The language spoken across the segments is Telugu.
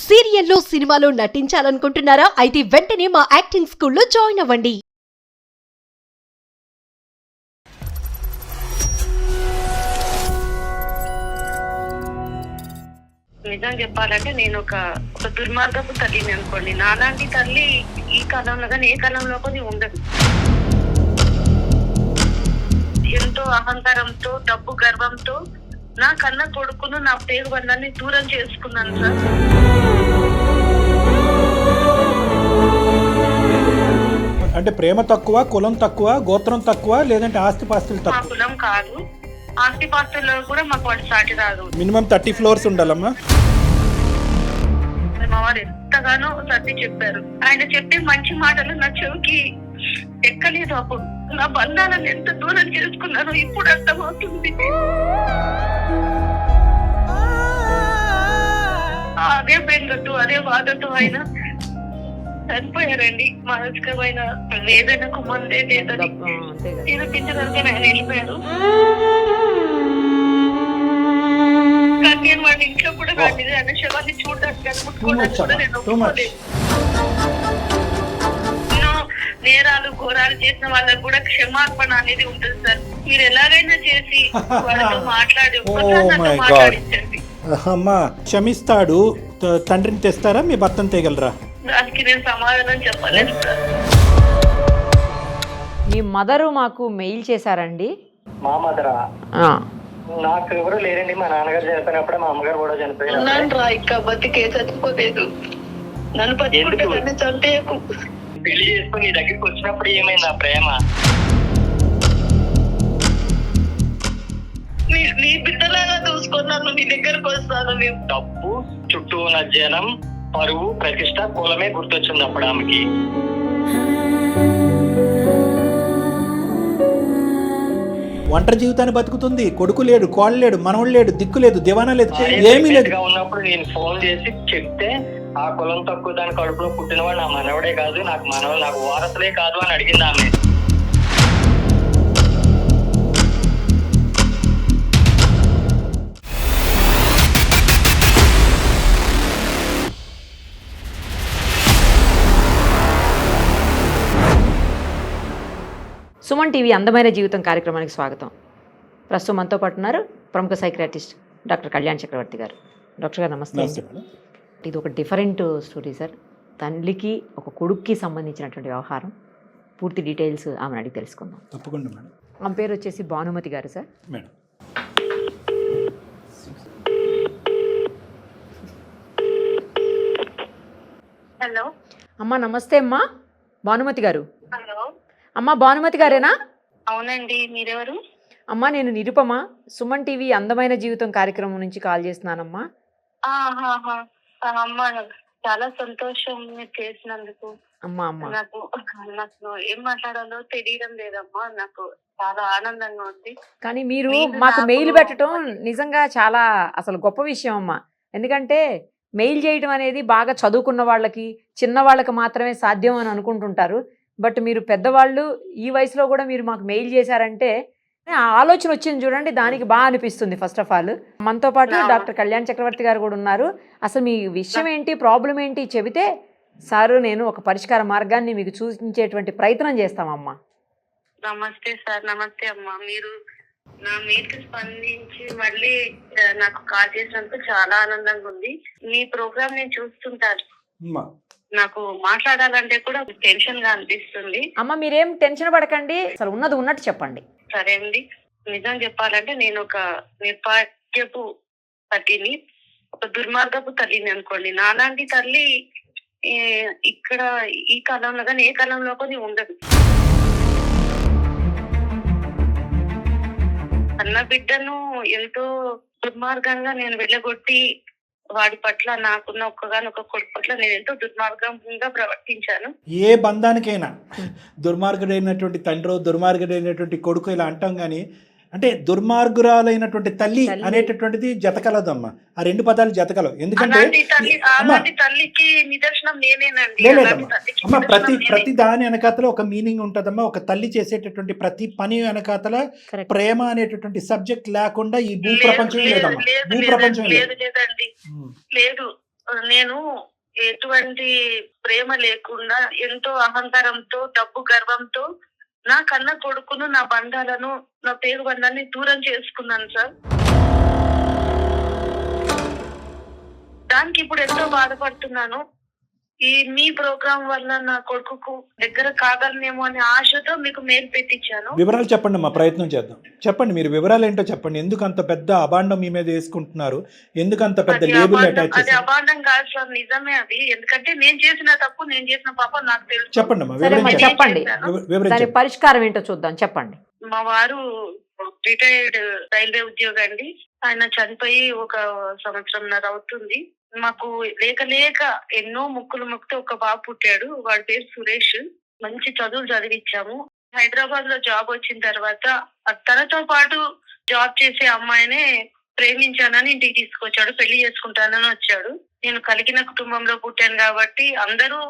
సీరియల్లో సినిమాలో నటించాలనుకుంటున్నారా? అయితే వెంటనే మా యాక్టింగ్ స్కూల్లో జాయిన్ అవ్వండి. నిజం చెప్పాలంటే నేను ఒక దుర్మార్గపు తల్లిని అనుకోండి. నాలాంటి తల్లి ఈ కాలంలో కానీ ఏ కాలంలో కానీ ఉండదు. ఎంతో అహంకారంతో, డబ్బు గర్వంతో నా కన్న కొడుకును, నా పేరు బంధాన్ని దూరం చేసుకున్నాను సార్. అంటే ప్రేమ తక్కువ, కులం తక్కువ, గోత్రం తక్కువ, లేదంటే ఆస్తిపాస్తులు మా తక్కువ? కులం కాదు, ఆస్తిపాస్తుల్లో కూడా మాకు వాడు సాటి రాదు. మినిమం 30 ఫ్లోర్స్ ఉండాలమ్మా. మా వారు ఎంతగానో సర్ది చెప్పారు. ఆయన చెప్పే మంచి మాటలు నా చెవికి ఎక్కలేదు. అప్పుడు నా బంధాలను ఎంత దూరం చేసుకున్నానో ఇప్పుడు అర్థమవుతుంది. అదే బెంగతో, అదే బాధతో ఆయన చనిపోయారండి. మానసికమైన వేదనకు మందే లేదని నిరూపించడానికి ఆయన వెళ్ళిపోయారు. కానీ నేను వాళ్ళ ఇంట్లో కూడా రాలేదు. ఆయన శవాన్ని చూడడానికి ముట్టుకోవడానికి కూడా నేను ఒప్పుకోలేదు. ఎన్నో నేరాలు ఘోరాలు చేసిన వాళ్ళకు కూడా క్షమాపణ అనేది ఉంటుంది సార్. మీరు ఎలాగైనా చేసి వాళ్ళతో మాట్లాడి మాట్లాడించండి. అమ్మా క్షమిస్తాడు, తండ్రిని తెస్తారా, మీ భర్తను తేగలరా? దానికి నేను సమాధానం చెప్పలేదు సార్. మీ మదరు మాకు మెయిల్ చేశారండి. మా మదరా? నాకు ఎవరు లేరండి. మా నాన్నగారు చనిపోయినప్పుడే మా అమ్మగారు కూడా చనిపోయారు. ఉన్నాను రా, ఇంకా బతికే చచ్చిపోలేదు. నన్ను బతికుంటే చంపేయకు. పెళ్లి చేసుకుని నీ దగ్గరికి వచ్చినప్పుడు ఏమైంది ఆ ప్రేమ? నీ బిడ్డలాగా చూసుకున్నాను, నీ దగ్గరకు వస్తాను. నేను డబ్బు, చుట్టూ ఉన్న జనం, పరువు, ప్రతిష్ట, కులమే గుర్తొచ్చింది అప్పుడు ఆమెకి. ఒంటరి జీవితాన్ని బతుకుతుంది. కొడుకు లేడు, కోళ్ళు లేడు, మనవడు లేడు, దిక్కు లేదు, దివానా లేదు, ఏమీ లేదు. ఉన్నప్పుడు నేను ఫోన్ చేసి చెప్తే ఆ కులం తక్కువ దాని కడుపులో పుట్టినవాడు నా మనవడే కాదు, నాకు వారసులే కాదు అని అడిగింది ఆమె. సుమన్ టీవీ అందమైన జీవితం కార్యక్రమానికి స్వాగతం. ప్రస్తుతం మనతో పాటు ఉన్నారు ప్రముఖ సైకియాట్రిస్ట్ డాక్టర్ కళ్యాణ్ చక్రవర్తి గారు. డాక్టర్ గారు నమస్తే. ఇది ఒక డిఫరెంట్ స్టోరీ సార్. తల్లికి ఒక కొడుక్కి సంబంధించినటువంటి వ్యవహారం. పూర్తి డీటెయిల్స్ ఆమెను అడిగి తెలుసుకుందాం. తప్పకుండా మేడం. ఆమె పేరు వచ్చేసి భానుమతి గారు సార్. Madam hello. అమ్మా నమస్తే అమ్మా. భానుమతి గారు. హలో. అమ్మా భానుమతి గారేనా? అవునండి, మీరెవరు? అమ్మా నేను నిరుపమ, సుమన్ టీవీ అందమైన జీవితం కార్యక్రమం నుంచి కాల్ చేస్తున్నానమ్మా. అమ్మా చాలా సంతోషం మీరు చేసినందుకు. నాకు ఏం మాట్లాడాలో తెలియడం లేదమ్మా. నాకు చాలా ఆనందంగా ఉంది. కానీ మీరు మాకు మెయిల్ పెట్టడం నిజంగా చాలా అసలు గొప్ప విషయం అమ్మా. ఎందుకంటే మెయిల్ చేయడం అనేది బాగా చదువుకున్న వాళ్ళకి, చిన్న వాళ్ళకి మాత్రమే సాధ్యం అని అనుకుంటుంటారు. బట్ మీరు పెద్దవాళ్ళు ఈ వయసులో కూడా మీరు మాకు మెయిల్ చేశారంటే ఆ ఆలోచన వచ్చింది చూడండి, దానికి బాగా అనిపిస్తుంది. ఫస్ట్ ఆఫ్ ఆల్ మనతో పాటు డాక్టర్ కళ్యాణ్ చక్రవర్తి గారు కూడా ఉన్నారు. అసలు మీ విషయం ఏంటి, ప్రాబ్లం ఏంటి చెబితే సారు నేను ఒక పరిష్కార మార్గాన్ని మీకు సూచించేటువంటి ప్రయత్నం చేస్తామమ్మా. నమస్తే సార్. నమస్తే అమ్మా. మీరు నా మీకి స్పందించి మళ్ళీ నాకు కాల్ చేసినందుకు చాలా ఆనందంగా ఉంది. మీ ప్రోగ్రామ్ నేను చూస్తుంటాను. నాకు మాట్లాడాలంటే కూడా టెన్షన్ గా అనిపిస్తుంది. అమ్మ మీరేం టెన్షన్ పడకండి, అసలు ఉన్నది ఉన్నట్టు చెప్పండి. సరే అండి. నిజం చెప్పాలంటే నేను ఒక నిర్భాగ్యపు తల్లిని, ఒక దుర్మార్గపు తల్లిని అనుకోండి. నాలాంటి తల్లి ఇక్కడ ఈ కాలంలో కానీ ఏ కాలంలో కానీ ఉండదు. అన్న బిడ్డను ఎంతో దుర్మార్గంగా నేను వెళ్ళగొట్టి వాడి పట్ల, నాకున్న ఒక్కగానొక్క కొడుకు పట్ల నేను ఎంతో దుర్మార్గంగా ప్రవర్తించాను. ఏ బంధానికైనా దుర్మార్గుడైనటువంటి తండ్రి, దుర్మార్గుడైనటువంటి కొడుకు ఇలా అంటాం, కానీ అంటే దుర్మార్గురాలైనటువంటి తల్లి అనేటటువంటిది జతకలదమ్మా. ఆ రెండు పదాలు జతకలవు. ఎందుకంటే తల్లికి నిదర్శనం నేనేనండి. అమ్మ ప్రతి దాని వెనకాతల ఒక మీనింగ్ ఉంటదమ్మా. ఒక తల్లి చేసేటటువంటి ప్రతి పని వెనకాతల ప్రేమ అనేటటువంటి సబ్జెక్ట్ లేకుండా ఈ భూప్రపంచం లేదమ్మా. భూప్రపంచం లేదు. నేను ఎటువంటి ప్రేమ లేకుండా ఎంతో అహంకారంతో డబ్బు గర్వంతో నా కన్న కొడుకును నా బంధాలను నా పేరు బంధాన్ని దూరం చేసుకున్నాను సార్. దానికి ఇప్పుడు ఎంతో బాధపడుతున్నాను. ఈ మీ ప్రోగ్రాం వల్ల నా కొడుకుకు దగ్గర కాగలనేమో అనే ఆశతో మీకు మెయిల్ పెట్టించాను. వివరాలు చెప్పండి అమ్మా, ప్రయత్నం చేద్దాం. చెప్పండి మీరు వివరాలు ఏంటో చెప్పండి. ఎందుకు అంత పెద్ద అబాండం మీ మీద వేసుకుంటున్నారు? ఎందుకు అంత పెద్ద లేబుల్ అటాచ్ అది చేశారు? అబాండం కాదు సార్, నిజమే అది. ఎందుకంటే నేను చేసిన తప్పు, నేను చేసిన పాపం నాకు తెలుసు. చెప్పండి అమ్మా, సరే అమ్మా, వివరించండి. చెప్పండి. దాని వివరించండి. పరిష్కారం ఏంటో చూద్దాం, చెప్పండి. మా వారు రిటైర్డ్ రైల్వే ఉద్యోగి అండి. ఆయన చనిపోయి 1 సంవత్సరంన్నర అవుతుంది. మాకు లేక లేక ఎన్నో ముక్కులు మొక్కితే ఒక బాబు పుట్టాడు. వాడి పేరు సురేష్. మంచి చదువులు చదివించాము. హైదరాబాద్ లో జాబ్ వచ్చిన తర్వాత తనతో పాటు జాబ్ చేసే అమ్మాయినే ప్రేమించానని ఇంటికి తీసుకొచ్చాడు. పెళ్లి చేసుకుంటానని వచ్చాడు. నేను కలిగిన కుటుంబంలో పుట్టాను కాబట్టి అందరూ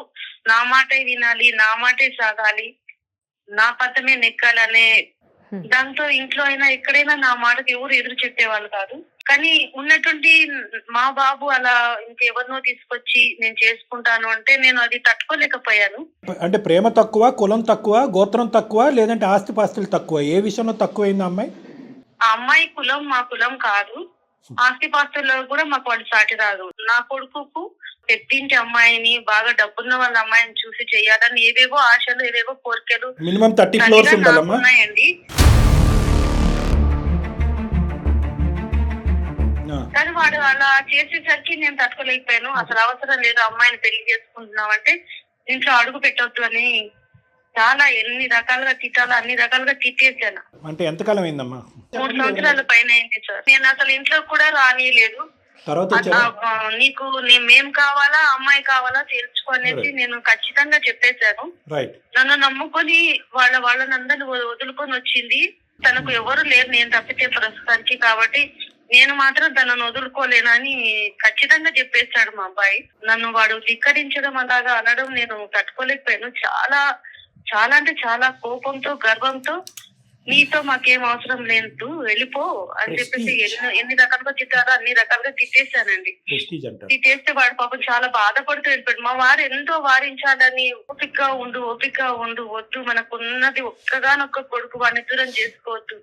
నా మాటే వినాలి, నా మాటే సాగాలి, నా పథమే నెక్కాలనే దాంతో ఇంట్లో అయినా ఎక్కడైనా నా మాటకు ఎవరు ఎదురు చెప్పేవాళ్ళు కాదు. కానీ ఉన్నటువంటి మా బాబు అలా ఇంకెవరినో తీసుకొచ్చి నేను చేసుకుంటాను అంటే నేను అది తట్టుకోలేకపోయాను. అంటే ప్రేమ తక్కువ, కులం తక్కువ, గోత్రం తక్కువ, లేదంటే ఆస్తిపాస్తులు తక్కువ? ఏ విషయంలో తక్కువైంది అమ్మాయి? ఆ అమ్మాయి కులం మా కులం కాదు. ఆస్తిపాస్తుల్లో కూడా మాకు వాళ్ళు సాటి రాదు. నా కొడుకుకు పెద్దింటి అమ్మాయిని, బాగా డబ్బున్న వాళ్ళ అమ్మాయిని చూసి చెయ్యాలని ఏవేవో ఆశలు, ఏవేవో కోరికలు మినిమం 30 ఫ్లోర్స్ ఉండాలమ్మా. ఉన్నాయండి. కానీ వాడు అలా చేసేసరికి నేను తట్టుకోలేకపోయాను. అసలు అవసరం లేదు, అమ్మాయిని పెళ్లి చేసుకుంటున్నాం అంటే ఇంట్లో అడుగు పెట్టొద్దు అని చాలా ఎన్ని రకాలుగా తిట్టాలో అన్ని రకాలుగా తిట్టేసాను. అంటే ఎంతకాలం అయిందమ్మా? 3 సంవత్సరాల పైన అయింది సార్. నేను అసలు ఇంట్లో కూడా రానియలేదు. తర్వాత నీకు మేం కావాలా, అమ్మాయి కావాలా తెలుసుకో అనేసి నేను ఖచ్చితంగా చెప్పేశాను. నన్ను నమ్ముకొని వాళ్ళనందరిని వదులుకొని వచ్చింది. తనకు ఎవరు లేరు నేను తప్పితే ప్రస్తుతానికి. కాబట్టి నేను మాత్రం తనను వదులుకోలేనని ఖచ్చితంగా చెప్పేశాడు మా అబ్బాయి. నన్ను వాడు ధిక్కరించడం అలాగా అనడం నేను తట్టుకోలేకపోయాను. చాలా చాలా అంటే చాలా కోపంతో, గర్వంతో నీతో మాకేం అవసరం లేదు, వెళ్ళిపో అని చెప్పేసి ఎన్ని రకాలుగా తిట్టారో అన్ని రకాలుగా తిట్టేశానండి. తిట్టేస్తే వాడు పాపం చాలా బాధపడుతూ వెళ్ళిపోయాడు. మా వారు ఎంతో వారించాలని, ఓపికగా ఉండు, వద్దు, మనకున్నది ఒక్కగానొక్క కొడుకు, వాడిని దూరం చేసుకోవద్దు,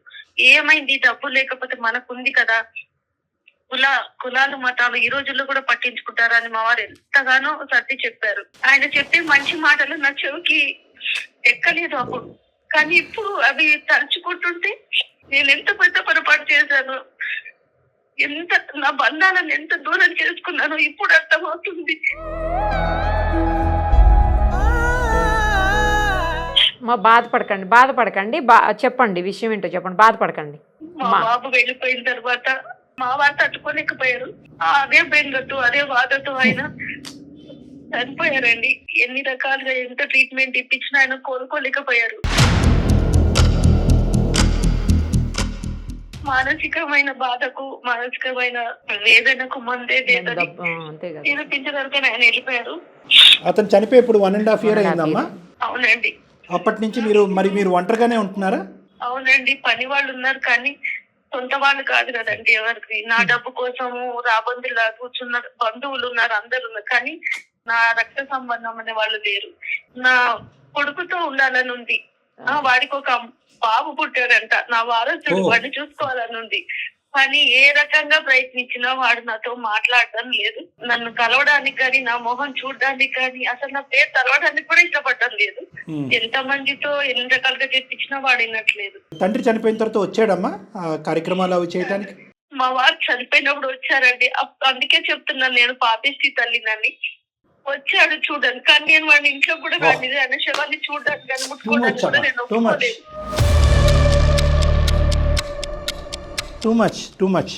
ఏమైంది డబ్బు లేకపోతే మనకుంది కదా, కులాలు మతాలు ఈ రోజుల్లో కూడా పట్టించుకుంటారా అని మా వారు ఎంతగానో సర్ది చెప్పారు. ఆయన చెప్పే మంచి మాటలు నా చెవికి ఎక్కలేదు అప్పుడు. కానీ ఇప్పుడు అవి తలుచుకుంటుంటే నేను ఎంత పెద్ద పొరపాటు చేశాను, ఎంత నా బంధాలను ఎంత దూరం చేసుకున్నానో ఇప్పుడు అర్థమవుతుంది. బాధపడకండి. చెప్పండి, విషయం ఏంటో చెప్పండి, బాధపడకండి. మా బాబు వెళ్ళిపోయిన తర్వాత మా వారు తట్టుకోలేకపోయారు. అదే బెంగతో, అదే బాధతో ఆయన చనిపోయారండి. ఎన్ని రకాలుగా ఎంత ట్రీట్మెంట్ ఇప్పించినా ఆయన కోలుకోలేకపోయారు. మానసికమైన బాధకు, మానసికమైన వేదనకు మందే నిరూపించడానికి ఆయన వెళ్ళిపోయారు. అతను చనిపోయి ఇప్పుడు 1.5 year అయిందమ్మా. అవునండి. అప్పటి నుంచి మీరు ఒంటరిగానే ఉంటున్నారా? అవునండి, పని వాళ్ళు ఉన్నారు కానీ సొంత వాళ్ళు కాదు కదండి ఎవరికి. నా డబ్బు కోసము రాబందులా కూర్చున్న బంధువులు ఉన్నారు, అందరు ఉన్నారు, కానీ నా రక్త సంబంధం అనే వాళ్ళు లేరు. నా కొడుకుతో ఉండాలని ఉంది. వాడికి ఒక బాబు పుట్టాడంట, నా వారసుడు, వాడిని చూసుకోవాలని ఉంది. కానీ ఏ రకంగా ప్రయత్నించినా వాడు నాతో మాట్లాడడం లేదు. నన్ను కలవడానికి కానీ, నా మొహం చూడడానికి కానీ, అసలు నా పేరు తెలవడానికి కూడా ఇష్టపడడం లేదు. ఎంత మందితో ఎన్ని రకాలుగా చెప్పించినా వాడు వినట్లేదు. తండ్రి చనిపోయిన తర్వాత వచ్చాడమ్మా కార్యక్రమాలు అవి చేయడానికి? మా వారు చనిపోయినప్పుడు వచ్చారండి. అందుకే చెప్తున్నాను నేను పాపిష్టి తల్లినని. వచ్చాడు చూడండి, కానీ నేను వాడిని ఇంట్లో కూడా రాలేదు. ఆయన శవాన్ని చూడడానికి కానీ ముట్టుకోవడానికి కూడా నేను ఒప్పుకోలేదు. Too much.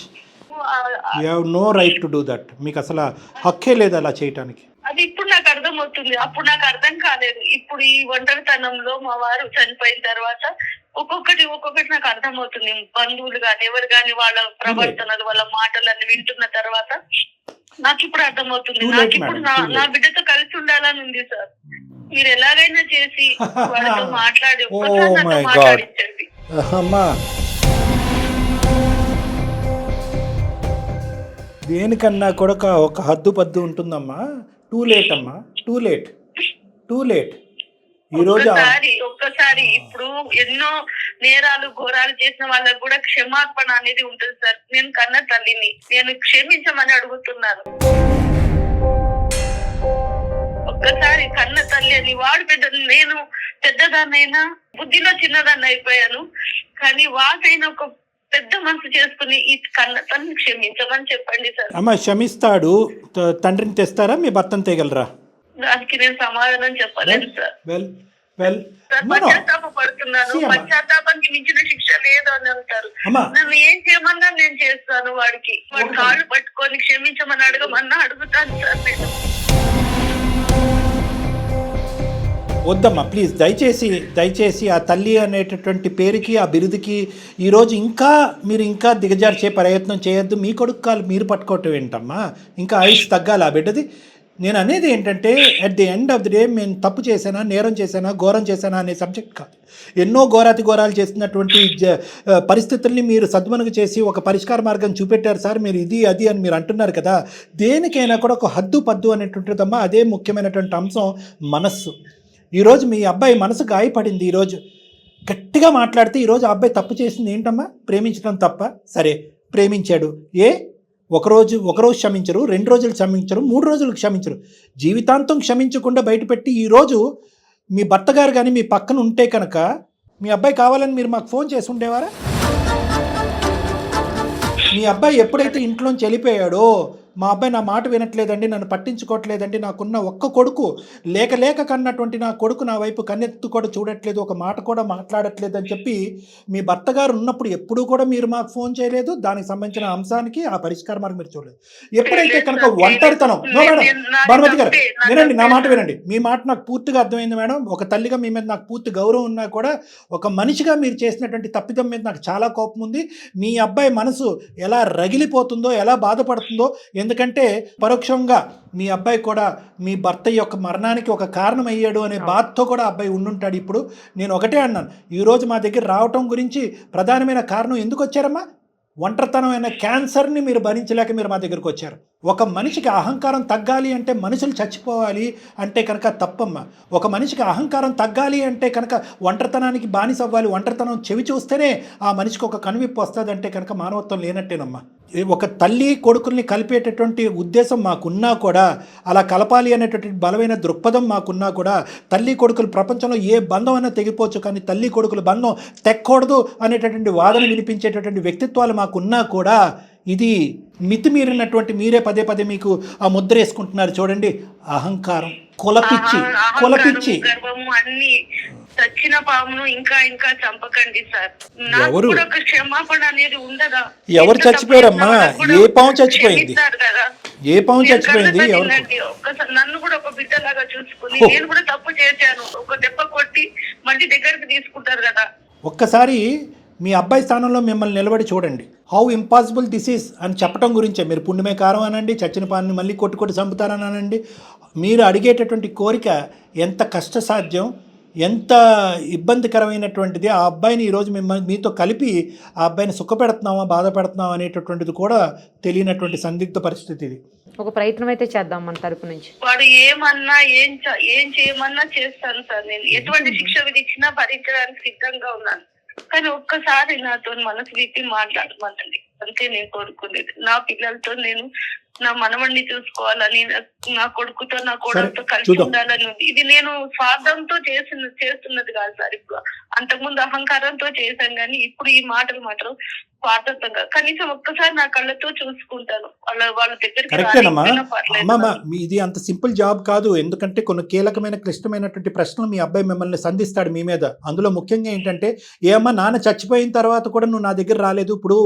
You have no right to do that. మీకు అసలు హక్కే లేదు అలా చేయటానికి. అది ఇప్పుడు నాకు అర్థం అవుతుంది, అప్పుడు నాకు అర్థం కాలేదు. ఇప్పుడు ఈ ఒంటరితనంలో మా వారు చనిపోయిన తర్వాత ఒక్కొక్కటి నాకు అర్థం అవుతుంది. బంధువులు గాని ఎవరు గాని వాళ్ళ ప్రవర్తనలు, వాళ్ళ మాటలన్నీ వింటున్న తర్వాత నాకు ఇప్పుడు అర్థం అవుతుంది. నాకు ఇప్పుడు నా బిడ్డతో కలిసి ఉండాలని ఉంది సార్. మీరు ఎలాగైనా చేసి వాళ్ళతో మాట్లాడి మాట్లాడించండి. దేనికన్నా కూడా ఒక హద్దు పద్దు ఉంటుందమ్మా. టూ లేట్ అమ్మా, టూ లేట్. ఈ రోజు ఒక్కసారి ఇప్పుడు ఎన్నో నేరాలు ఘోరాలు చేసిన వాళ్ళకు కూడా క్షమాపణ అనేది ఉంటుంది సార్. నేను కన్న తల్లిని, నేను క్షమించమని అడుగుతున్నాను. ఒక్కసారి కన్న తల్లి అని వాడు నేను పెద్దదాన్నైనా బుద్ధిలో చిన్నదాన్ని అయిపోయాను, కానీ వాటైనా ఒక పెద్ద మనసు చేసుకుని ఈ కన్న తల్లిని క్షమించమని చెప్పండి సార్. అమ్మ క్షమిస్తాడు. తండ్రిని తెస్తారా, మీ భర్తను తేగలరా? దానికి నేను సమాధానం చెప్పలేను సార్. వెల్ పశ్చాత్తాపడుతున్నాను. పశ్చాత్తాపానికి మించిన శిక్ష లేదు అని అంటారు. నన్ను ఏం చేయమన్నా నేను చేస్తాను. వాడి కాళ్ళు పట్టుకొని క్షమించమని అడగమన్నా అడుగుతాను సార్. నేను వద్దమ్మా ప్లీజ్, దయచేసి ఆ తల్లి అనేటటువంటి పేరుకి, ఆ బిరుదుకి ఈరోజు మీరు ఇంకా దిగజార్చే ప్రయత్నం చేయొద్దు. మీ కొడుకు కాలు మీరు పట్టుకోవటం ఏంటమ్మా? ఇంకా ఆయుష్ తగ్గాలి ఆ బిడ్డది. నేను అనేది ఏంటంటే at the end of the day నేను తప్పు చేశానా, నేరం చేశానా, ఘోరం చేశానా అనే సబ్జెక్ట్ కాదు. ఎన్నో ఘోరాలు చేస్తున్నటువంటి పరిస్థితుల్ని మీరు సద్మనుగు చేసి ఒక పరిష్కార మార్గం చూపెట్టారు సార్. మీరు ఇది అది అని మీరు అంటున్నారు కదా. దేనికైనా కూడా ఒక హద్దు పద్దు అనేటువంటిదమ్మా. అదే ముఖ్యమైనటువంటి అంశం మనస్సు. ఈరోజు మీ అబ్బాయి మనసు గాయపడింది. ఈరోజు గట్టిగా మాట్లాడితే ఈరోజు ఆ అబ్బాయి తప్పు చేసింది ఏంటమ్మా? ప్రేమించడం తప్ప? సరే ప్రేమించాడు, ఒకరోజు క్షమించరు, 2 రోజులు క్షమించరు, 3 రోజులు క్షమించరు, జీవితాంతం క్షమించకుండా బయటపెట్టి ఈరోజు మీ భర్త గారు కానీ మీ పక్కన ఉంటే కనుక మీ అబ్బాయి కావాలని మీరు మాకు ఫోన్ చేసి ఉండేవారా? మీ అబ్బాయి ఎప్పుడైతే ఇంట్లోంచి వెళ్ళిపోయాడో, మా అబ్బాయి నా మాట వినట్లేదండి, నన్ను పట్టించుకోవట్లేదండి, నాకున్న ఒక్క కొడుకు లేక కన్నటువంటి నా కొడుకు నా వైపు కన్నెత్తు కూడా చూడట్లేదు, ఒక మాట కూడా మాట్లాడట్లేదు అని చెప్పి మీ భర్త గారు ఉన్నప్పుడు ఎప్పుడూ కూడా మీరు మాకు ఫోన్ చేయలేదు. దానికి సంబంధించిన అంశానికి ఆ పరిష్కార మార్గం మీరు చూడలేదు. ఎప్పుడైతే కనుక ఒంటరితనం, నో మేడం, భానుమతి గారు వినండి, నా మాట వినండి. మీ మాట నాకు పూర్తిగా అర్థమైంది మేడం. ఒక తల్లిగా మీ మీద నాకు పూర్తి గౌరవం ఉన్నా కూడా ఒక మనిషిగా మీరు చేసినటువంటి తప్పిదం మీద నాకు చాలా కోపం ఉంది. మీ అబ్బాయి మనసు ఎలా రగిలిపోతుందో, ఎలా బాధపడుతుందో, ఎందుకంటే పరోక్షంగా మీ అబ్బాయి కూడా మీ భర్త యొక్క మరణానికి ఒక కారణం అయ్యాడు అనే బాధతో కూడా అబ్బాయి ఉండుంటాడు. ఇప్పుడు నేను ఒకటే అన్నాను, ఈరోజు మా దగ్గర రావటం గురించి ప్రధానమైన కారణం ఎందుకు వచ్చారమ్మా? ఒంటరితనమైన క్యాన్సర్ని మీరు భరించలేక మీరు మా దగ్గరకు వచ్చారు. ఒక మనిషికి అహంకారం తగ్గాలి అంటే మనుషులు చచ్చిపోవాలి అంటే కనుక తప్పమ్మా. ఒక మనిషికి అహంకారం తగ్గాలి అంటే కనుక ఒంటరితనానికి బానిస అవ్వాలి. ఒంటరితనం చెవి చూస్తేనే ఆ మనిషికి ఒక కనువిప్పు వస్తుంది అంటే కనుక మానవత్వం లేనట్టేనమ్మా. ఒక తల్లి కొడుకుల్ని కలిపేటటువంటి ఉద్దేశం మాకున్నా కూడా, అలా కలపాలి అనేటటువంటి బలమైన దృక్పథం మాకున్నా కూడా, తల్లి కొడుకులు ప్రపంచంలో ఏ బంధం అయినా తెగిపోవచ్చు, కానీ తల్లి కొడుకుల బంధం తెక్కకూడదు అనేటటువంటి వాదన వినిపించేటటువంటి వ్యక్తిత్వాలు మాకున్నా కూడా, ఇది మితిమీరినటువంటి మీరే పదే మీకు ఆ ముద్ర వేసుకుంటున్నారు చూడండి. అహంకారం, కులపిచ్చి అన్ని చచ్చిన పామును ఇంకా చంపకండి సార్. నాకు ఒక క్షమాపణ అనేది ఉండదా? ఎవరు చచ్చిపోయారమ్మా? ఏ పాము చచ్చిపోయింది? ఒక్కసారి నన్ను కూడా ఒక బిడ్డలాగా చూసుకుని, నేను కూడా తప్పు చేశాను, ఒక దెబ్బ కొట్టి మళ్ళీ దగ్గరికి తీసుకుంటారు కదా. ఒక్కసారి మీ అబ్బాయి స్థానంలో మిమ్మల్ని నిలబడి చూడండి. హౌ ఇంపాసిబుల్ దిస్ ఈస్ అని చెప్పడం గురించే. మీరు పుణ్యమే కారం అనండి, చచ్చిన పాన్ని మళ్ళీ కొట్టి చంపుతారని అనండి. మీరు అడిగేటటువంటి కోరిక ఎంత కష్టసాధ్యం, ఎంత ఇబ్బందికరమైనటువంటిది. ఆ అబ్బాయిని ఈరోజు మీతో కలిపి ఆ అబ్బాయిని సుఖపెడుతున్నామా, బాధ పెడుతున్నామా అనేటటువంటిది కూడా తెలియనటువంటి సందిగ్ధ పరిస్థితి ఇది. ఒక ప్రయత్నం అయితే చేద్దాం మన తరపు నుంచి. వాడు ఏమన్నా ఏం చేయమన్నా చేస్తాను సార్. నేను ఎటువంటి శిక్ష విధించినా భరించడానికి సిద్ధంగా ఉన్నాను. కానీ ఒక్కసారి నాతో మనసు విప్పి మాట్లాడమనండి, అంతే నేను కోరుకునేది. నా పిల్లలతో నేను నా మనవణ్ణి చూసుకోవాలని, నా కొడుకుతో నా కోడలతో కలిసి ఉండాలని ఉంది. ఇది నేను స్వార్థంతో చేస్తున్నది కాదు సార్. ఇప్పుడు అంతకుముందు అహంకారంతో చేశాను, కానీ ఇప్పుడు ఈ మాటలు మాత్రం స్వార్థంగా. కనీసం ఒక్కసారి నా కళ్ళతో చూసుకుంటాను. వాళ్ళ దగ్గరికి ఇది అంత సింపుల్ జాబ్ కాదు. ఎందుకంటే కొన్ని కీలకమైన క్లిష్టమైనటువంటి ప్రశ్నలు మీ అబ్బాయి మిమ్మల్ని సంధిస్తాడు మీ మీద. అందులో ముఖ్యంగా ఏంటంటే, ఏమన్నా నాన్న చచ్చిపోయిన తర్వాత కూడా నువ్వు నా దగ్గర రాలేదు, ఇప్పుడు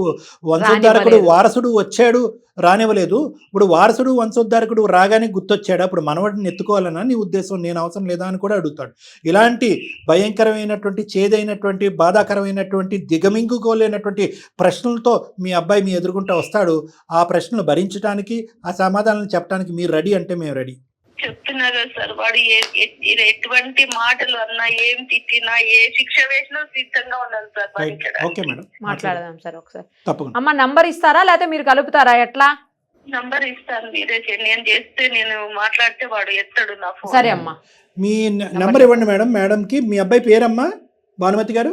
వంశోద్ధారకుడు వారసుడు వచ్చాడు రానివ్వలేదు, ఇప్పుడు వారసుడు వంశోద్ధారకుడు రాగానే గుర్తొచ్చాడు, అప్పుడు మనవడిని ఎత్తుకోవాలన్నా నీ ఉద్దేశం, నేను అవసరం లేదా అని కూడా అడుగుతాడు. ఇలాంటి భయంకరమైనటువంటి, చేదైనటువంటి, బాధాకరమైనటువంటి, దిగమింగుకోలేనటువంటి ప్రశ్నలతో మీ అబ్బాయి మీ ఎదుర్కొంటూ వస్తాడు. ఆ ప్రశ్నలు భరించడానికి, ఆ సమాధానాలు చెప్పడానికి మీరు రెడీ అంటే మేము రెడీ. చెప్తున్నారు సార్, వాడు ఎటువంటి మాటలు అన్నా, ఏం తిట్టినా, ఏ శిక్ష వేసినా సిద్ధంగా ఉన్నాను సార్. ఓకే మేడం, మాట్లాడదాం సార్ ఒకసారి. తప్పకుండా. అమ్మ నంబర్ ఇస్తారా లేకపోతే మీరు కలుపుతారా? ఎట్లా నంబర్ ఇస్తాను, మీరే చేయండి. నేను చేస్తే, నేను మాట్లాడితే వాడు ఎత్తాడు నా ఫోన్. సరే అమ్మా. మీ నెంబర్ ఇవ్వండి మేడం. మేడంకి మీ అబ్బాయి పేరమ్మా భానుమతి గారు?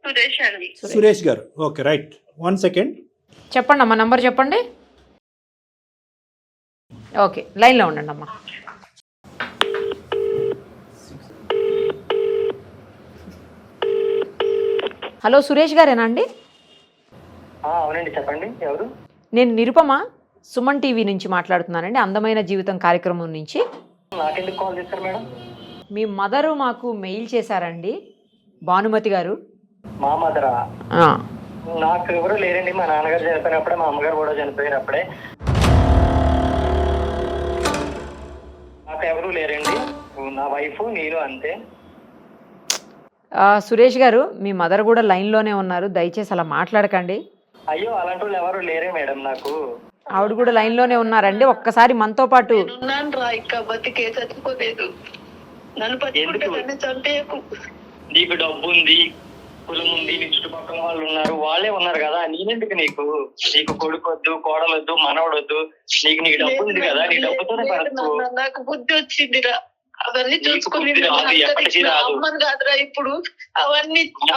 సురేష్ అండి. సురేష్ గారు. Okay right, 1 second. చెప్పండి అమ్మా, నంబర్ చెప్పండి. ఓకే, లైన్లో ఉండండి అమ్మా. హలో, సురేష్ గారేనా అండి? అవునండి, చెప్పండి. ఎవరు? నేను నిరుపమ, సుమన్ టీవీ నుంచి మాట్లాడుతున్నానండి, అందమైన జీవితం కార్యక్రమం నుంచి. నాకెందుకు కాల్ చేశారు మేడం? మీ మదరు మాకు మెయిల్ చేశారండి, భానుమతి గారు. మా మదరా? ఆ, నాకు ఎవరు లేరండి. మా నాన్నగారు చనిపోయినప్పుడే, మా అమ్మగారు కూడా చనిపోయినప్పుడే. నాకు ఎవరు లేరండి, నా వైఫ్ నేను అంతే. సురేష్ గారు, మీ మదర్ కూడా లైన్లోనే ఉన్నారు, దయచేసి అలా మాట్లాడకండి. అయ్యో, అలాంటి వాళ్ళు ఎవరు లేరే మేడం నాకు. ఆవిడ కూడా లైన్లోనే ఉన్నారండి, ఒక్కసారి మనతో పాటు. నేనున్నాను రా, ఇంకా బతికే చచ్చిపోలేదు. నన్ను పట్టుకుంటే నన్ను చంపేయకు. నీకు డబ్బు ఉంది, కులం ఉంది, నీ చుట్టుపక్కల వాళ్ళు ఉన్నారు, వాళ్ళే ఉన్నారు కదా. నేనెందుకు నీకు? నీకు కొడుకు వద్దు, కోడలొద్దు, మనవడొద్దు. నీకు డబ్బు ఉంది కదా, నీ డబ్బుతోనే పడుతు. నాకు బుద్ధి వచ్చిందిరా, అవన్నీ చూసుకుని అమ్మను కాదురా ఇప్పుడు.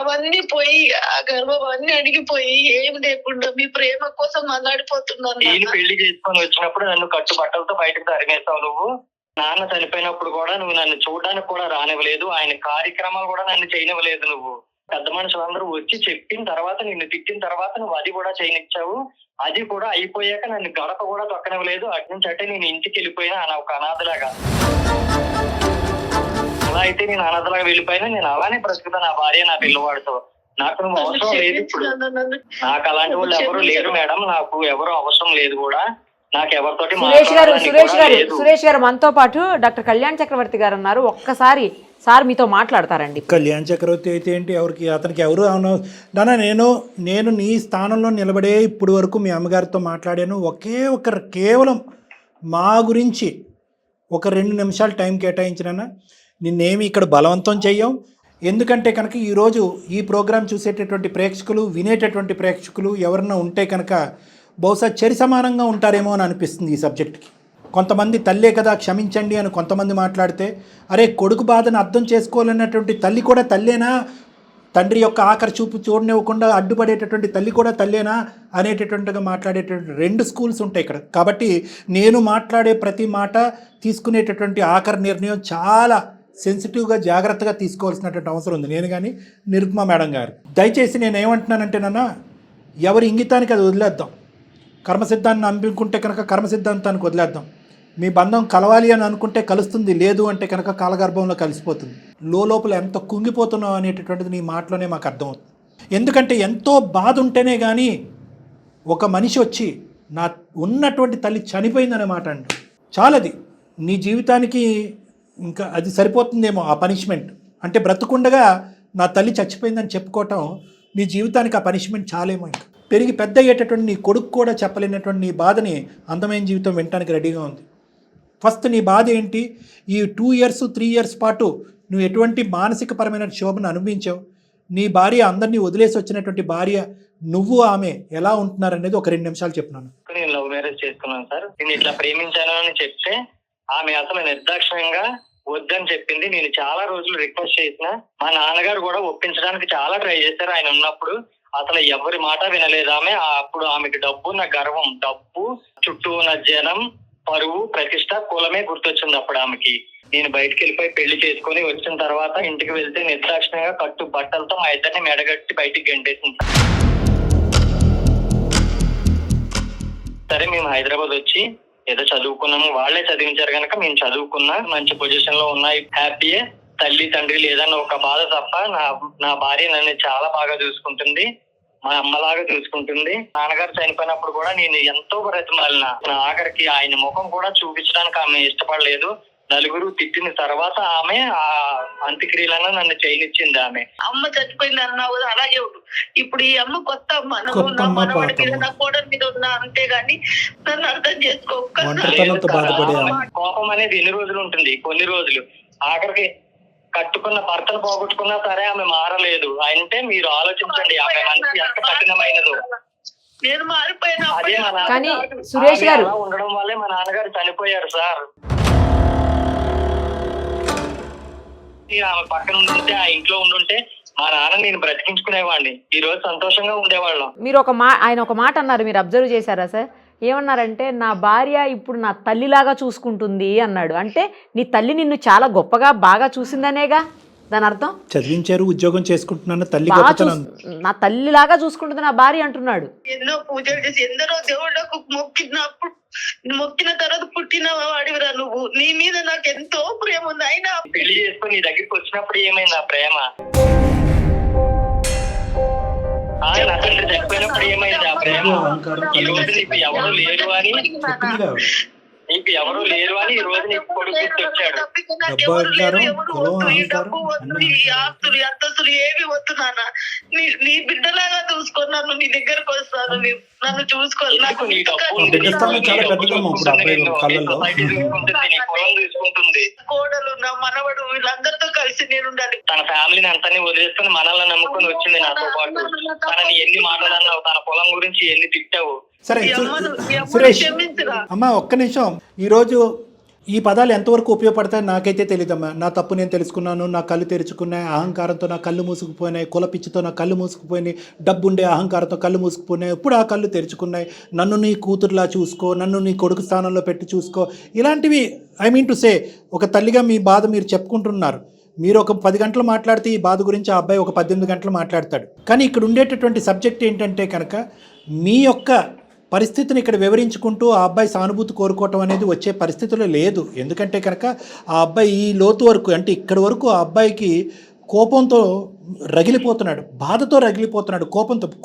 అవన్నీ పోయి, ఆ గర్వం అన్ని అడిగిపోయి, ఏం లేకుండా మీ ప్రేమ కోసం అల్లాడిపోతున్నాను. నేను పెళ్లి చేసుకొని వచ్చినప్పుడు నన్ను కట్టుబట్టలతో బయటకు తరిమేస్తావు నువ్వు. నాన్న చనిపోయినప్పుడు కూడా నువ్వు నన్ను చూడడానికి కూడా రానివ్వలేదు, ఆయన కార్యక్రమాలు కూడా నన్ను చేయనివ్వలేదు. నువ్వు పెద్ద మనుషులందరూ వచ్చి చెప్పిన తర్వాత, నిన్ను తిట్టిన తర్వాత నువ్వు అది కూడా చేయనిచ్చావు. అది కూడా అయిపోయాక నన్ను గడప కూడా తొక్కనివ్వలేదు. అటు నుంచి అంటే నేను ఇంటికి వెళ్ళిపోయినా ఒక అనాథలాగా. అలా అయితే నేను అనాథలాగా వెళ్ళిపోయినా నేను అలానే బ్రతుకుతా, నా భార్య నా పిల్లవాడితో. నాకు నువ్వు అవసరం లేదు ఇప్పుడు. నాకు అలాంటి వాళ్ళు ఎవరు లేరు మేడం, నాకు ఎవరు అవసరం లేదు కూడా. నాకు ఎవరితోటి సురేష్ గారు మనతో పాటు డాక్టర్ కళ్యాణ్ చక్రవర్తి గారు ఉన్నారు, ఒక్కసారి సార్ మీతో మాట్లాడతారండి. కళ్యాణ్ చక్రవర్తి అయితే ఏంటి, అతనికి ఎవరు నాన్న, నేను నీ స్థానంలో నిలబడే ఇప్పుడు వరకు మీ అమ్మగారితో మాట్లాడాను. కేవలం మా గురించి ఒక 2 నిమిషాలు టైం కేటాయించినా నిన్నేమి ఇక్కడ బలవంతం చెయ్యం. ఎందుకంటే కనుక ఈరోజు ఈ ప్రోగ్రాం చూసేటటువంటి ప్రేక్షకులు, వినేటటువంటి ప్రేక్షకులు ఎవరన్నా ఉంటే కనుక బహుశా చరి సమానంగా ఉంటారేమో అని అనిపిస్తుంది ఈ సబ్జెక్ట్కి. కొంతమంది తల్లే కదా క్షమించండి అని కొంతమంది మాట్లాడితే, అరే కొడుకు బాధను అర్థం చేసుకోవాలన్నటువంటి తల్లి కూడా తల్లేనా, తండ్రి యొక్క ఆఖరి చూపు చూడనివ్వకుండా అడ్డుపడేటటువంటి తల్లి కూడా తల్లేనా అనేటటువంటిగా మాట్లాడేటటువంటి 2 స్కూల్స్ ఉంటాయి ఇక్కడ. కాబట్టి నేను మాట్లాడే ప్రతి మాట, తీసుకునేటటువంటి ఆఖరి నిర్ణయం చాలా సెన్సిటివ్గా జాగ్రత్తగా తీసుకోవాల్సినటువంటి అవసరం ఉంది. నేను కానీ నిరుపమ మేడం గారు, దయచేసి నేను ఏమంటున్నానంటే ఎవరి ఇంగితానికి అది వదిలేద్దాం. కర్మసిద్ధాన్ని నమ్ముకుంటే కనుక కర్మసిద్ధాంతానికి వదిలేద్దాం. మీ బంధం కలవాలి అని అనుకుంటే కలుస్తుంది, లేదు అంటే కనుక కాలగర్భంలో కలిసిపోతుంది. లోపల ఎంత కుంగిపోతున్నావు అనేటటువంటిది నీ మాటలోనే మాకు అర్థమవుతుంది. ఎందుకంటే ఎంతో బాధ ఉంటేనే కానీ ఒక మనిషి వచ్చి నా ఉన్నటువంటి తల్లి చనిపోయిందనే మాట అండి, చాలది నీ జీవితానికి ఇంకా అది సరిపోతుందేమో ఆ పనిష్మెంట్. అంటే బ్రతుకుండగా నా తల్లి చచ్చిపోయిందని చెప్పుకోవటం నీ జీవితానికి ఆ పనిష్మెంట్ చాలేమో. ఇంకా పెరిగి పెద్ద అయ్యేటటువంటి నీ కొడుకు కూడా చెప్పలేనటువంటి నీ బాధని అందమైన జీవితం వినడానికి రెడీగా ఉంది. ఫస్ట్ నీ బాధ ఏంటి? ఈ 2 ఇయర్స్ 3 ఇయర్స్ పాటు నువ్వు ఎటువంటి మానసికపరమైన క్షోభను అనుభవించావు? నీ భార్య, అందరినీ వదిలేసి వచ్చినటువంటి భార్య, నువ్వు ఆమె ఎలా ఉంటున్నారనేది ఒక 2 నిమిషాలు చెప్తున్నాను. నేను లవ్ మ్యారేజ్ చేసుకున్నాను సార్. నేను ఇట్లా ప్రేమించాను అని చెప్తే ఆమె అసలు నిర్దాక్షిణ్యంగా వద్దని చెప్పింది. నేను చాలా రోజులు రిక్వెస్ట్ చేసిన, మా నాన్నగారు కూడా ఒప్పించడానికి చాలా ట్రై చేశారు ఆయన ఉన్నప్పుడు. అసలు ఎవరి మాట వినలేదు ఆమె. అప్పుడు ఆమెకి డబ్బు, నా గర్వం, డబ్బు, చుట్టూ ఉన్న జనం, పరువు, ప్రతిష్ట, కులమే గుర్తొచ్చింది అప్పుడు ఆమెకి. నేను బయటకు వెళ్ళిపోయి పెళ్లి చేసుకుని వచ్చిన తర్వాత ఇంటికి వెళ్తే నిర్దాక్షిణ్యంగా కట్టు బట్టలతో మా ఇద్దరిని మెడగట్టి బయటికి గంటేసింది. సరే, మేము హైదరాబాద్ వచ్చి ఏదో చదువుకున్నాము, వాళ్ళే చదివించారు కనుక మేము చదువుకున్నా, మంచి పొజిషన్ లో ఉన్నాయి, హ్యాపీయే. తల్లి తండ్రి లేదన్న ఒక బాధ తప్ప నా భార్య నన్ను చాలా బాగా చూసుకుంటుంది, మా అమ్మలాగా చూసుకుంటుంది. నాన్నగారు చనిపోయినప్పుడు కూడా నేను ఎంతో బ్రతిమాలిన. ఆఖరికి ఆయన ముఖం కూడా చూపించడానికి ఆమె ఇష్టపడలేదు. నలుగురు తిట్టిన తర్వాత ఆమె ఆ అంత్యక్రియలను నన్ను చేయనిచ్చింది. ఆమె అమ్మ చచ్చిపోయింది అన్నావు, అలాగే ఉండు. ఇప్పుడు ఈ అమ్మ కొత్త అమ్మ, నా మనవాడి మీద, నా కోడలి మీద ఉన్నా, అంతేగాని నన్ను అర్థం చేసుకో. కోపం అనేది ఎన్ని రోజులు ఉంటుంది? కొన్ని రోజులు. ఆఖరికి కట్టుకున్న భర్తను పోగొట్టుకున్నా సరే ఆమె మారలేదు అంటే మీరు ఆలోచించండి ఆమె మనసు ఎంత కఠినమైనదో. నేను మారిపోయినా అదే మా నాన్న- కానీ సురేష్ ఆమె గారు అలా ఉండడం వల్లే మా నాన్నగారు చనిపోయారు సార్. నేను ఆమె పక్కన ఉండుంటే, ఆ ఇంట్లో ఉండుంటే మా నాన్న నేను బ్రతికించుకునేవాడిని, ఈ రోజు సంతోషంగా ఉండేవాళ్ళం. మీరు ఆయన ఒక మాట అన్నారు, మీరు అబ్జర్వ్ చేశారా సార్? ఏమన్నారంటే, నా భార్య ఇప్పుడు నా తల్లిలాగా చూసుకుంటుంది అన్నాడు. అంటే నీ తల్లి నిన్ను చాలా గొప్పగా బాగా చూసిందనేగా దాని అర్థం. చదివించారు, ఉద్యోగం చేసుకుంటున్నాను, తల్లి బాగా గొప్పతనం. నా తల్లిలాగా చూసుకుంటుంది నా భార్య అంటున్నాడు. ఎన్నో పూజలు చేసి ఎందరో దేవుళ్ళకు మొక్కిన తర్వాత పుట్టిన వాడివిరా నువ్వు. నీ మీద నాకు ఎంతో ప్రేమ ఉంది. అయినా పెళ్లి చేసుకుని నీ దగ్గరికి వచ్చినప్పుడు ఏమైంది ఆ ప్రేమ? నా తండ్రి చనిపోయినప్పుడు ఏమైంది ఆ ప్రేమ? ఈ రోజు నీకు ఎవరు లేరు అని ఈ రోజు నీకు కొడుకు వచ్చాడు. డబ్బు వద్దు, ఈ ఆస్తులు అంతస్తులు ఏవి వద్దు నాన్న. నీ బిడ్డలాగా చూసుకో, నన్ను నీ దగ్గరకు వస్తాను, నన్ను చూసుకో. కోడలు నా మనవడు వీళ్ళందరితో కలిసి నేను ఉండాలి. తన ఫ్యామిలీని అంతని వదిలేసుకుని మనల్ని నమ్ముకొని వచ్చింది నాతో పాటు. తనని ఎన్ని మాటలు అన్నావు, తన పొలం గురించి ఎన్ని తిట్టావు. సరే సురేష్ అమ్మా ఒక్క నిమిషం. ఈరోజు ఈ పదాలు ఎంతవరకు ఉపయోగపడతాయి నాకైతే తెలియదమ్మా. నా తప్పు నేను తెలుసుకున్నాను, నా కళ్ళు తెరుచుకున్నాయి, అహంకారంతో నా కళ్ళు మూసుకుపోయినాయి, కులపిచ్చితో నా కళ్ళు మూసుకుపోయినాయి, డబ్బుండే అహంకారంతో కళ్ళు మూసుకుపోయినాయి, ఇప్పుడు ఆ కళ్ళు తెరుచుకున్నాయి. నన్ను నీ కూతురులా చూసుకో, నన్ను నీ కొడుకు స్థానంలో పెట్టి చూసుకో, ఇలాంటివి ఐ మీన్ టు సే ఒక తల్లిగా మీ బాధ మీరు చెప్పుకుంటున్నారు. మీరు ఒక 10 గంటలు మాట్లాడితే ఈ బాధ గురించి ఆ అబ్బాయి ఒక 18 గంటలు మాట్లాడతాడు. కానీ ఇక్కడ ఉండేటటువంటి సబ్జెక్ట్ ఏంటంటే కనుక మీ యొక్క పరిస్థితిని ఇక్కడ వివరించుకుంటూ ఆ అబ్బాయి సానుభూతి కోరుకోవటం అనేది వచ్చే పరిస్థితిలో లేదు. ఎందుకంటే కనుక ఆ అబ్బాయి ఈ లోతు వరకు అంటే ఇక్కడి వరకు ఆ అబ్బాయికి కోపంతో రగిలిపోతున్నాడు, బాధతో రగిలిపోతున్నాడు.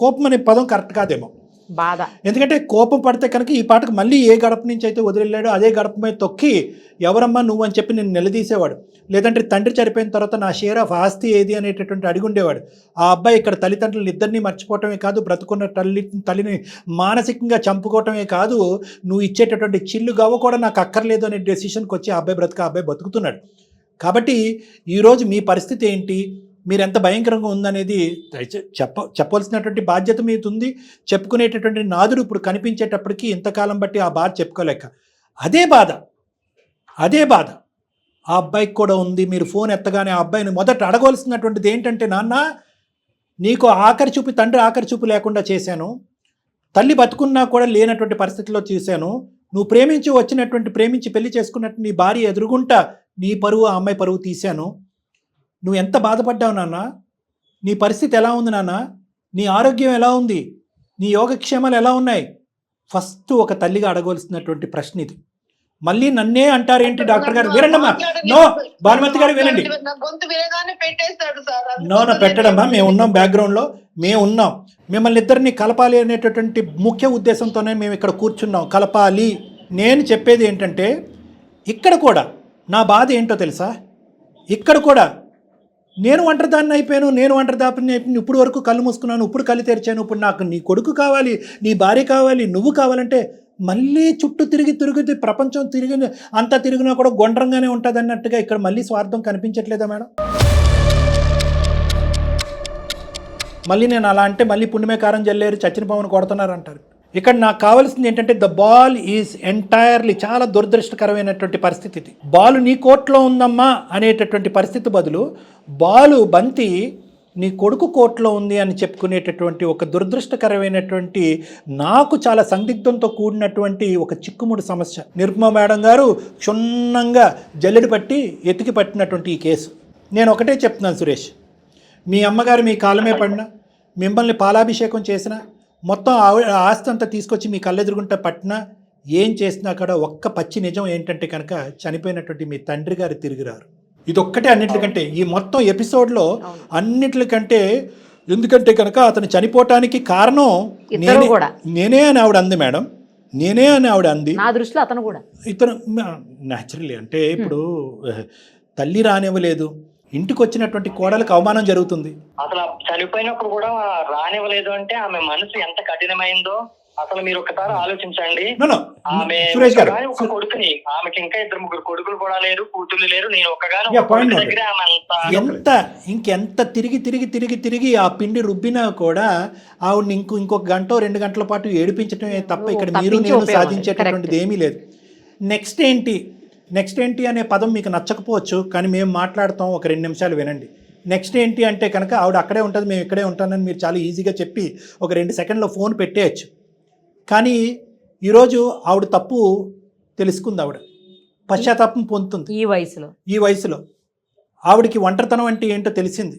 కోపం అనే పదం కరెక్ట్ కాదేమో, బాధ. ఎందుకంటే కోపం పడితే కనుక ఈ పాటకు మళ్ళీ ఏ గడప నుంచి అయితే వదిలేళ్ళాడో అదే గడప మీద తొక్కి ఎవరమ్మా నువ్వు అని చెప్పి నేను నిలదీసేవాడు. లేదంటే తండ్రి చనిపోయిన తర్వాత నా షేర్ ఆఫ్ ఆస్తి ఏది అనేటటువంటి అడిగుండేవాడు. ఆ అబ్బాయి ఇక్కడ తల్లిదండ్రులను ఇద్దరిని మర్చిపోవటమే కాదు, బ్రతుకున్న తల్లిని మానసికంగా చంపుకోవటమే కాదు, నువ్వు ఇచ్చేటటువంటి చిల్లు గవ్వ కూడా నాకు అక్కర్లేదు అనే డెసిషన్కి వచ్చి ఆ అబ్బాయి బతుకుతున్నాడు. కాబట్టి ఈరోజు మీ పరిస్థితి ఏంటి, మీరు ఎంత భయంకరంగా ఉందనేది చెప్పవలసినటువంటి బాధ్యత మీద ఉంది. చెప్పుకునేటటువంటి నాదుడు ఇప్పుడు కనిపించేటప్పటికి ఇంతకాలం బట్టి ఆ బాధ చెప్పుకోలేక అదే బాధ ఆ అబ్బాయికి కూడా ఉంది. మీరు ఫోన్ ఎత్తగానే ఆ అబ్బాయిని మొదట అడగవలసినటువంటిది ఏంటంటే, నాన్న నీకు తండ్రి ఆఖరి చూపు లేకుండా చేశాను, తల్లి బతుకున్నా కూడా లేనటువంటి పరిస్థితిలో చూశాను, నువ్వు ప్రేమించి పెళ్లి చేసుకున్నట్టు నీ భార్య ఎదురుగుంటా నీ పరువు ఆ అమ్మాయి పరువు తీశాను. నువ్వు ఎంత బాధపడ్డావు నాన్న, నీ పరిస్థితి ఎలా ఉంది నాన్న, నీ ఆరోగ్యం ఎలా ఉంది, నీ యోగక్షేమాలు ఎలా ఉన్నాయి? ఫస్ట్ ఒక తల్లిగా అడగవలసినటువంటి ప్రశ్న ఇది. మళ్ళీ నన్నే అంటారేంటి డాక్టర్ గారు? వినండమ్మా, నో భానుమతి గారు వినండి. నో పెట్టడమ్మా, మేము ఉన్నాం, బ్యాక్గ్రౌండ్లో మేము ఉన్నాం. మిమ్మల్ని ఇద్దరిని కలపాలి అనేటటువంటి ముఖ్య ఉద్దేశంతోనే మేము ఇక్కడ కూర్చున్నాం, కలపాలి. నేను చెప్పేది ఏంటంటే, ఇక్కడ కూడా నా బాధ ఏంటో తెలుసా, ఇక్కడ కూడా నేను ఒంటరిదాన్ని అయిపోయాను, ఇప్పుడు వరకు కళ్ళు మూసుకున్నాను, ఇప్పుడు కళ్ళు తెరిచాను, ఇప్పుడు నాకు నీ కొడుకు కావాలి, నీ భార్య కావాలి, నువ్వు కావాలంటే మళ్ళీ చుట్టూ తిరిగి ప్రపంచం అంతా తిరిగినా కూడా గుండ్రంగానే ఉంటుంది అన్నట్టుగా ఇక్కడ మళ్ళీ స్వార్థం కనిపించట్లేదా మేడం? మళ్ళీ నేను అలా అంటే మళ్ళీ పుణ్యమే కారం జల్లేరు, చచ్చిన పవన్ కొడుతున్నారు అంటారు. ఇక్కడ నాకు కావాల్సింది ఏంటంటే, ద బాల్ ఈజ్ ఎంటైర్లీ, చాలా దురదృష్టకరమైనటువంటి పరిస్థితి ఇది. బాల్ నీ కోర్టులో ఉందమ్మా అనేటటువంటి పరిస్థితి బదులు బంతి నీ కొడుకు కోర్టులో ఉంది అని చెప్పుకునేటటువంటి ఒక దురదృష్టకరమైనటువంటి, నాకు చాలా సందిగ్ధంతో కూడినటువంటి ఒక చిక్కుముడి సమస్య. నిరుపమ మేడం గారు క్షుణ్ణంగా జల్లెడి పట్టి ఎతికి పట్టినటువంటి ఈ కేసు. నేను ఒకటే చెప్తున్నాను సురేష్, మీ అమ్మగారు మీ కాలమే పడినా, మిమ్మల్ని పాలాభిషేకం చేసినా, మొత్తం ఆస్తి అంతా తీసుకొచ్చి మీ కళ్ళెదురుగుంట పట్టినా, ఏం చేసినా కూడా ఒక్క పచ్చి నిజం ఏంటంటే కనుక చనిపోయినటువంటి మీ తండ్రి గారు తిరిగిరారు. ఇదొక్కటే అన్నిటికంటే, ఈ మొత్తం ఎపిసోడ్లో అన్నిటికంటే, ఎందుకంటే కనుక అతను చనిపోవటానికి కారణం నేనే అని ఆవిడ అంది మేడం, నేనే అని ఆవిడ అంది. నా దృష్టిలో అతను కూడా, ఇతను న్యాచురల్లీ అంటే ఇప్పుడు తల్లి రానివ్వలేదు, ఇంటికి వచ్చినటువంటి కోడలకు అవమానం జరుగుతుంది. అసలు చనిపోయినప్పుడు కూడా రానివ్వలేదు అంటే ఆమె మనసు ఎంత కఠినమైందో అసలు మీరు ఒకసారి ఆలోచించండి. No, no. ఆమె సురేష్ గారు, ఒక్కగాని ఒక కొడుకుని, ఆమెకి ఇంకా 2-3 కొడుకులు కూడా లేరు, కూతుర్లు లేరు. నేను ఒక్కగాని Yeah, point noted. దగ్గర ఆమె ఇంకెంత తిరిగి ఆ పిండి రుబ్బినా కూడా ఆవిడని ఇంకొక గంట 2 గంటల పాటు ఏడిపించడమే తప్ప ఇక్కడ మీరు తప్పించి నేను ఉపయోగం సాధించేటటువంటిది ఏమీ లేదు. నెక్స్ట్ ఏంటి అనే పదం మీకు నచ్చకపోవచ్చు, కానీ మేము మాట్లాడతాం, ఒక 2 నిమిషాలు వినండి. నెక్స్ట్ ఏంటి అంటే కనుక ఆవిడ అక్కడే ఉంటుంది, మేము ఇక్కడే ఉంటానని మీరు చాలా ఈజీగా చెప్పి ఒక 2 సెకండ్లో ఫోన్ పెట్టేయచ్చు. కానీ ఈరోజు ఆవిడ తప్పు తెలుసుకుంది, ఆవిడ పశ్చాత్తాపం పొందుతుంది. ఈ వయసులో ఆవిడికి ఒంటరితనం అంటే ఏంటో తెలిసింది.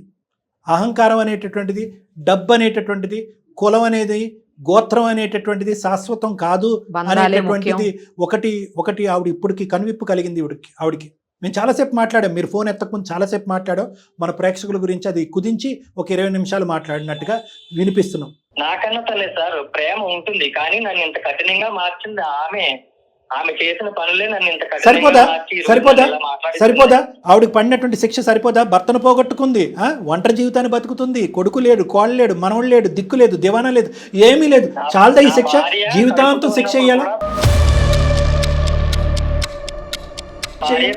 అహంకారం అనేటటువంటిది, డబ్బు అనేటటువంటిది, కులం అనేది, గోత్రం అనేటటువంటిది శాశ్వతం కాదు అనేటటువంటిది ఒకటి ఆవిడ ఇప్పటికి కనువిప్పు కలిగింది ఆవిడికి. మేము చాలాసేపు మాట్లాడాం, మీరు ఫోన్ ఎత్తకముందు చాలాసేపు మాట్లాడాం. మన ప్రేక్షకుల గురించి అది కుదించి ఒక 20 నిమిషాలు మాట్లాడినట్టుగా వినిపిస్తున్నాం. నాకన్నా తల్లి సార్ ప్రేమ ఉంటుంది, కానీ నన్ను ఇంత కఠినంగా మార్చింది ఆమె చేసిన పనులే నన్ను ఇంత సరిపోదా ఆవిడకి పడినటువంటి శిక్ష సరిపోదా? భర్తను పోగొట్టుకుంది, ఒంటరి జీవితాన్ని బతుకుతుంది, కొడుకు లేడు, కోళ్ళు లేడు, మనవడు లేడు, దిక్కు లేదు, దివానా లేదు, ఏమీ లేదు. చాలదా ఈ శిక్ష? జీవితాంతం శిక్ష ఇయ్యాలా?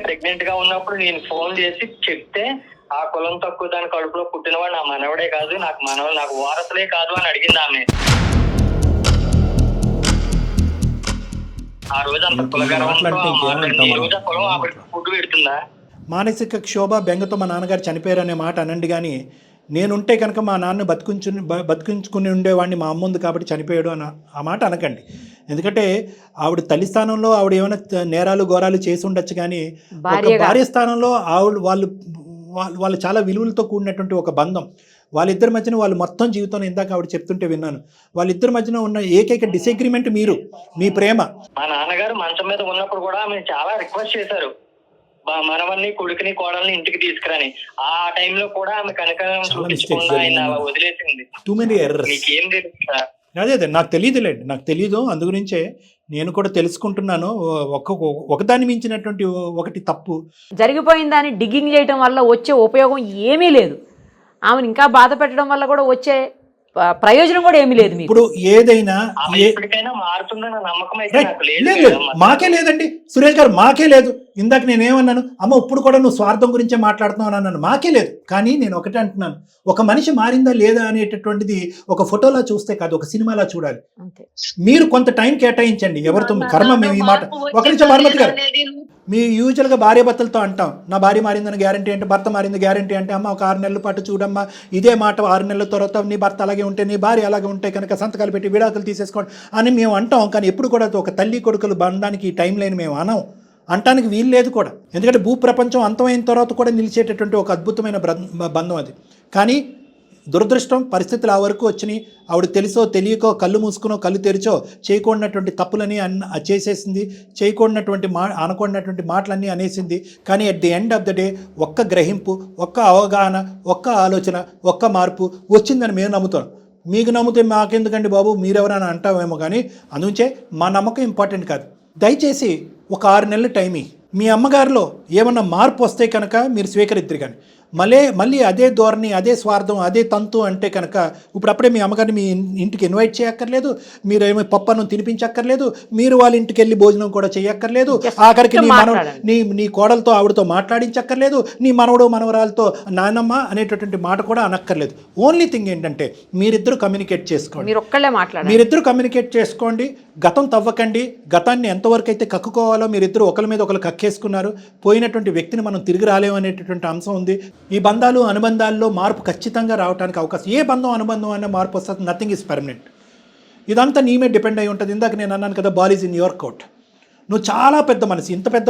ప్రెగ్నెంట్ గా ఉన్నప్పుడు నేను ఫోన్ చేసి చెప్తే, ఆ కులం తక్కువ దాని కడుపులో పుట్టినవాడు నా మనవడే కాదు, నాకు వారసులే కాదు అని అడిగింది ఆమె. ఆ రోజు అంత ఫుడ్ పెడుతుందా? మానసిక క్షోభ, బెంగతో మా నాన్నగారు చనిపోయారు అనే మాట అనండి, కానీ నేనుంటే కనుక మా నాన్న బతికించుకుని ఉండేవాడిని, మా అమ్మ ఉంది కాబట్టి చనిపోయాడు అని ఆ మాట అనకండి. ఎందుకంటే ఆవిడ తల్లి స్థానంలో ఆవిడ ఏమైనా నేరాలు ఘోరాలు చేసి ఉండొచ్చు, కానీ భార్య స్థానంలో ఆవిడ వాళ్ళు చాలా విలువలతో కూడినటువంటి ఒక బంధం. వాళ్ళిద్దరి మధ్యన వాళ్ళు మొత్తం జీవితంలో, ఇందాక ఆవిడ చెప్తుంటే విన్నాను, వాళ్ళిద్దరి మధ్యన ఉన్న ఏకైక డిసగ్రిమెంట్ మీ ప్రేమ. మా నాన్నగారు మంచం మీద ఉన్నప్పుడు కూడా ఆమె చాలా రిక్వెస్ట్ చేశారు, మనవల్ని, కొడుకుని, కోడల్ని ఇంటికి తీసుకురాని. ఆ టైంలో కూడా ఆమె కనకం చూపించకుండా ఆయన అలా వదిలేసింది. మీకేం తెలుసు సార్? అదే నాకు తెలియదులేండి, నాకు తెలీదు. అందుగురించే నేను కూడా తెలుసుకుంటున్నాను. ఒకదాన్ని మించినటువంటి ఒకటి తప్పు జరిగిపోయిన దాన్ని డిగ్గింగ్ చేయడం వల్ల వచ్చే ఉపయోగం ఏమీ లేదు. ఆమెను ఇంకా బాధ పెట్టడం వల్ల కూడా వచ్చే ప్రయోజనం కూడా ఏమీ లేదు. ఇప్పుడు ఏదైనా మారుతుందన్న నమ్మకం అయితే లేదు, మాకే లేదండి సురేష్ గారు, మాకే లేదు. ఇందాక నేనేమన్నాను, అమ్మ ఇప్పుడు కూడా నువ్వు స్వార్థం గురించే మాట్లాడుతున్నావు అన్నాను, మాకే లేదు. కానీ నేను ఒకటే అంటున్నాను, ఒక మనిషి మారిందా లేదా అనేటటువంటిది ఒక ఫోటోలా చూస్తే కాదు, ఒక సినిమాలా చూడాలి. మీరు కొంత టైం కేటాయించండి. ఎవరితో కర్మ మేము ఈ మాట ఒక నిమిషం భారమతి గారు, మీ యూజువల్గా భార్య భర్తలతో అంటాం, నా భార్య మారిందని గ్యారంటీ అంటే, భర్త మారింది గ్యారంటీ అంటే, అమ్మ ఒక 6 నెలల పాటు చూడమ్మా, ఇదే మాట 6 నెలల తర్వాత నీ భర్త అలాగే ఉంటే, నీ భార్య అలాగే ఉంటే కనుక సంతకాలు పెట్టి విడాకులు తీసేసుకోండి అని మేము అంటాం. కానీ ఎప్పుడు కూడా ఒక తల్లి కొడుకులు బంధానికి ఈ టైం లైన్ మేము అంటానికి వీలు లేదు కూడా. ఎందుకంటే భూప్రపంచం అంతమైన తర్వాత కూడా నిలిచేటటువంటి ఒక అద్భుతమైన బంధం అది. కానీ దురదృష్టం, పరిస్థితులు ఆ వరకు వచ్చినాయి. ఆవిడ తెలుసో తెలియకో, కళ్ళు మూసుకునో కళ్ళు తెరిచో చేయకూడనటువంటి తప్పులని చేసేసింది, చేయకూడనటువంటి అనకూడనటువంటి మాటలన్నీ అనేసింది. కానీ at the end of the day ఒక్క గ్రహింపు, ఒక్క అవగాహన, ఒక్క ఆలోచన, ఒక్క మార్పు వచ్చిందని మేము నమ్ముతాం. మీకు నమ్మితే మాకెందుకండి బాబు, మీరెవరైనా అంటామేమో, కానీ అందుంచే మా నమ్మకం ఇంపార్టెంట్ కాదు. దయచేసి ఒక 6 నెలలు టైం మీ అమ్మగారిలో ఏమన్నా మార్పు వస్తే కనుక మీరు స్వీకరిద్దరు. కానీ మళ్ళీ అదే ధోరణి, అదే స్వార్థం, అదే తంతు అంటే కనుక ఇప్పుడప్పుడే మీ అమ్మగారిని మీ ఇంటికి ఇన్వైట్ చేయక్కర్లేదు, మీరు ఏమో పప్పను తినిపించక్కర్లేదు, మీరు వాళ్ళ ఇంటికి వెళ్ళి భోజనం కూడా చేయక్కర్లేదు, ఆఖరికి నీ కోడలతో ఆవిడతో మాట్లాడించక్కర్లేదు, నీ మనవడు మనవరాలతో నానమ్మ అనేటటువంటి మాట కూడా అనక్కర్లేదు. ఓన్లీ థింగ్ ఏంటంటే మీరిద్దరు కమ్యూనికేట్ చేసుకోండి, మీరిద్దరు కమ్యూనికేట్ చేసుకోండి. గతం తవ్వకండి. గతాన్ని ఎంతవరకు అయితే కక్కుకోవాలో మీరిద్దరు ఒకరి మీద ఒకరు కక్కేసుకున్నారు. పోయినటువంటి వ్యక్తిని మనం తిరిగి రాలేము అనేటటువంటి అంశం ఉంది. ఈ బంధాలు అనుబంధాల్లో మార్పు ఖచ్చితంగా రావడానికి అవకాశం, ఏ బంధం అనుబంధం అనే మార్పు వస్తుంది. Nothing is permanent. ఇదంతా నీ మీద డిపెండ్ అయి ఉంటుంది. ఇందాక నేను అన్నాను కదా, ball is in your court. నువ్వు చాలా పెద్ద మనసు, ఇంత పెద్ద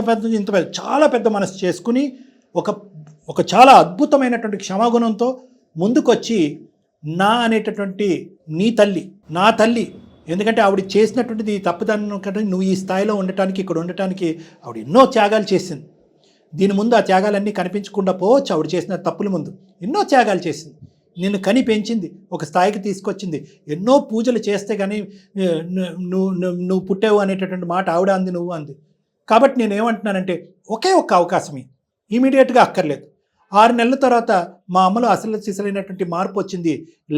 చాలా పెద్ద మనసు చేసుకుని ఒక చాలా అద్భుతమైనటువంటి క్షమాగుణంతో ముందుకొచ్చి నా అనేటటువంటి నా తల్లి, ఎందుకంటే ఆవిడ చేసినటువంటిది తప్పుదనం కంటే నువ్వు ఈ స్థాయిలో ఉండటానికి, ఇక్కడ ఉండటానికి ఆవిడ ఎన్నో త్యాగాలు చేసింది. దీని ముందు ఆ త్యాగాలన్నీ కనిపించకుండా పోవచ్చు. ఆవిడ చేసిన తప్పుల ముందు ఎన్నో త్యాగాలు చేసింది. నిన్ను కని పెంచింది, ఒక స్థాయికి తీసుకొచ్చింది. ఎన్నో పూజలు చేస్తే కానీ నువ్వు పుట్టావు అనేటటువంటి మాట ఆవిడ అంది, నువ్వు అంది. కాబట్టి నేను ఏమంటున్నానంటే ఒకే ఒక్క అవకాశం ఇమీడియట్గా అక్కర్లేదు. 6 నెలల తర్వాత మా అమ్మలో అసలు సిసలైనటువంటి మార్పు వచ్చింది,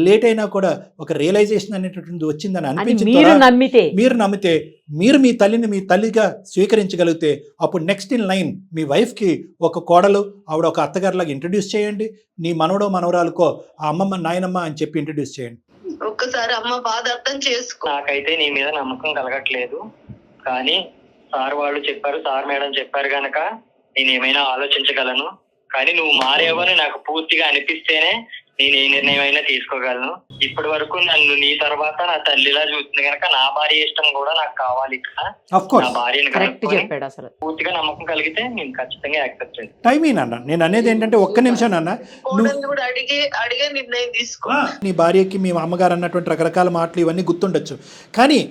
లేట్ అయినా కూడా ఒక రియలైజేషన్ అనేటటువంటి వచ్చిందని అని అనిపించింది. మీరు నమ్మితే మీరు నమ్మితే, మీరు మీ తల్లిని మీ తల్లిగా స్వీకరించగలిగితే, అప్పుడు నెక్స్ట్ ఇన్ లైన్ మీ వైఫ్కి ఒక కోడలు, ఆవిడ ఒక అత్తగారిలాగా ఇంట్రడ్యూస్ చేయండి. నీ మనవడో మనవరాలకో ఆ అమ్మమ్మ నాయనమ్మ అని చెప్పి ఇంట్రడ్యూస్ చేయండి. ఒక్కసారి అమ్మ బాధ అర్థం చేసుకో. నాకైతే నీ మీద నమ్మకం కలగట్లేదు, కానీ సార్ వాళ్ళు చెప్పారు, సార్ మేడం చెప్పారు గనక నేను ఏమైనా ఆలోచించగలను. కానీ నువ్వు మారేవని నాకు పూర్తిగా అనిపిస్తేనే నేను ఏ నిర్ణయం అయినా తీసుకోగలను. ఇప్పటి వరకు నన్ను నీ తర్వాత నా తల్లిలా చూస్తుంది కనుక నా భార్య ఇష్టం కూడా నాకు కావాలి. నా భార్యను కరెక్ట్ కనుక్కొని చెప్పాడు. అసలు పూర్తిగా నమ్మకం కలిగితే నేను ఖచ్చితంగా యాక్సెప్ట్ చేస్తాను. టైమింగ్ అన్న, నేను అనేది ఏంటంటే ఒక్క నిమిషం అన్న, కోడల్ని కూడా అడిగే నిర్ణయం తీసుకో. నీ భార్యకి మీ అమ్మగారు అన్నటువంటి రకరకాల మాటలు ఇవన్నీ గుర్తుండొచ్చు, కానీ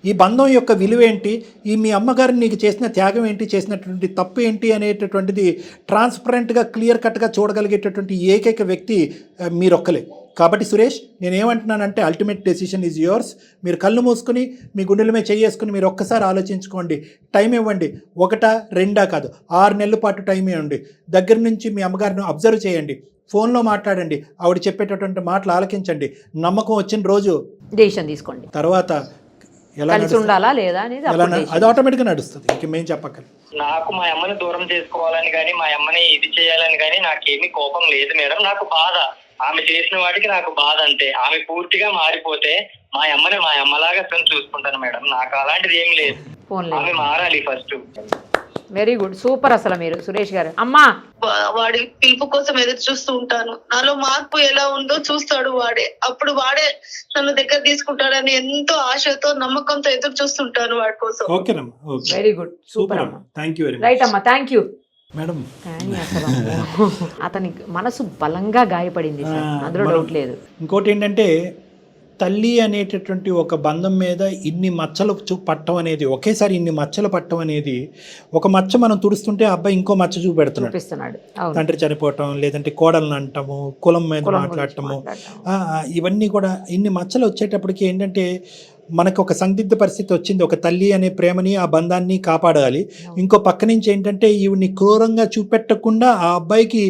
ఈ బంధం యొక్క విలువ ఏంటి, ఈ మీ అమ్మగారు నీకు చేసిన త్యాగం ఏంటి, చేసినటువంటి తప్పు ఏంటి అనేటటువంటిది ట్రాన్స్పరెంట్గా క్లియర్ కట్గా చూడగలిగేటటువంటి ఏకైక వ్యక్తి మీరొక్కలే. కాబట్టి సురేష్, నేనేమంటున్నానంటే అల్టిమేట్ డెసిషన్ ఈజ్ యువర్స్. మీరు కళ్ళు మూసుకుని మీ గుండెల మీద చేసుకుని మీరు ఒక్కసారి ఆలోచించుకోండి. టైం ఇవ్వండి, 1 2 కాదు 6 నెలల పాటు టైం ఇవ్వండి. దగ్గర నుంచి మీ అమ్మగారిని అబ్జర్వ్ చేయండి, ఫోన్లో మాట్లాడండి, ఆవిడ చెప్పేటటువంటి మాటలు ఆలకించండి. నమ్మకం వచ్చిన రోజు డెసిషన్ తీసుకోండి. తర్వాత ఎలా కలిసి ఉండాలా లేదా అనేది అది ఆటోమేటిక్గా నడుస్తుంది, ఇంక మేము చెప్పక్కర్లేదు. నాకు మా అమ్మని దూరం చేసుకోవాలని కానీ మా అమ్మని ఇది చేయాలని కానీ నాకేమీ కోపం లేదు మేడం. నాకు బాధ, ఆమె చేసిన వాటికి నాకు బాధ అంతే. ఆమె పూర్తిగా మారిపోతే మా అమ్మని మా అమ్మలాగా చూసుకుంటాను మేడం. నాకు అలాంటిది ఏం లేదు. ఆమె మారాలి ఫస్ట్. Very good, super. అసలు మీరు సురేష్ గారు అమ్మా వాడి పిలుపు కోసం ఎదురు చూస్తూ ఉంటాను. నాలో మార్పు ఎలా ఉందో చూస్తాడు వాడే, అప్పుడు వాడే నన్ను దగ్గర తీసుకుంటాడని ఎంతో ఆశతో నమ్మకంతో ఎదురు చూస్తుంటాను వాడి కోసం. ఓకేనమ్మా, వెరీ గుడ్, సూపర్ అమ్మా. Thank you very much. Right అమ్మా, థ్యాంక్ యూ మేడం. కానీ అసలు అతని మనసు బలంగా గాయపడింది సార్, అందులో డౌట్ లేదు. ఇంకోటి ఏంటంటే తల్లి అనేటటువంటి ఒక బంధం మీద ఇన్ని మచ్చలు పట్టడం అనేది, ఒకేసారి ఇన్ని మచ్చలు పట్టడం అనేది, ఒక మచ్చ మనం తుడుస్తుంటే అబ్బాయి ఇంకో మచ్చ చూపిస్తున్నాడు. తండ్రి చనిపోవటం, లేదంటే కోడలను అంటాము, కులం మీద మాట్లాడటము, ఇవన్నీ కూడా ఇన్ని మచ్చలు వచ్చేటప్పటికి ఏంటంటే మనకు ఒక సందిగ్ధ పరిస్థితి వచ్చింది. ఒక తల్లి అనే ప్రేమని, ఆ బంధాన్ని కాపాడాలి. ఇంకో పక్క నుంచి ఏంటంటే ఈవిని క్రూరంగా చూపెట్టకుండా ఆ అబ్బాయికి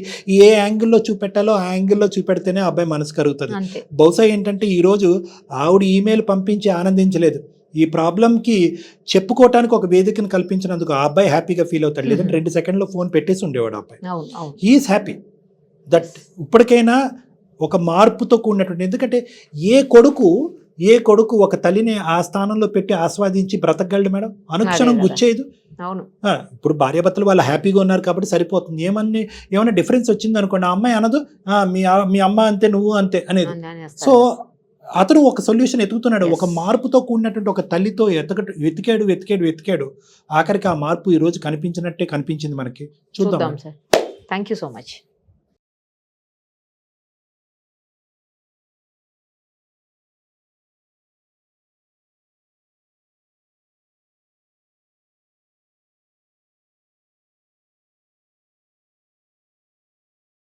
ఏ యాంగిల్లో చూపెట్టాలో ఆ యాంగిల్లో చూపెడితేనే ఆ అబ్బాయి మనసు కరుగుతుంది. బహుశా ఏంటంటే ఈరోజు ఆవిడ ఈమెయిల్ పంపించి ఆనందించలేదు, ఈ ప్రాబ్లంకి చెప్పుకోవటానికి ఒక వేదికను కల్పించినందుకు ఆ అబ్బాయి హ్యాపీగా ఫీల్ అవుతాడు. లేదంటే 2 సెకండ్లో ఫోన్ పెట్టేసి ఉండేవాడు అబ్బాయి. హీఈస్ హ్యాపీ దట్ ఇప్పటికైనా ఒక మార్పుతో కూడినటువంటి, ఎందుకంటే ఏ కొడుకు ఒక తల్లిని ఆ స్థానంలో పెట్టి ఆస్వాదించి బ్రతకగలడు మేడం? అనుక్షణం గుచ్చేదు. ఇప్పుడు భార్యాభర్తలు వాళ్ళు హ్యాపీగా ఉన్నారు కాబట్టి సరిపోతుంది. ఏమైనా డిఫరెన్స్ వచ్చింది అనుకోండి, ఆ అమ్మాయి అనదు మీ అమ్మ అంతే నువ్వు అంతే అనేది. సో అతను ఒక సొల్యూషన్ ఎతుకుతున్నాడు. ఒక మార్పుతో కూడినటువంటి ఒక తల్లితో వెతికాడు. ఆఖరికి ఆ మార్పు ఈ రోజు కనిపించినట్టే కనిపించింది మనకి. చూద్దాం. Thank you so much.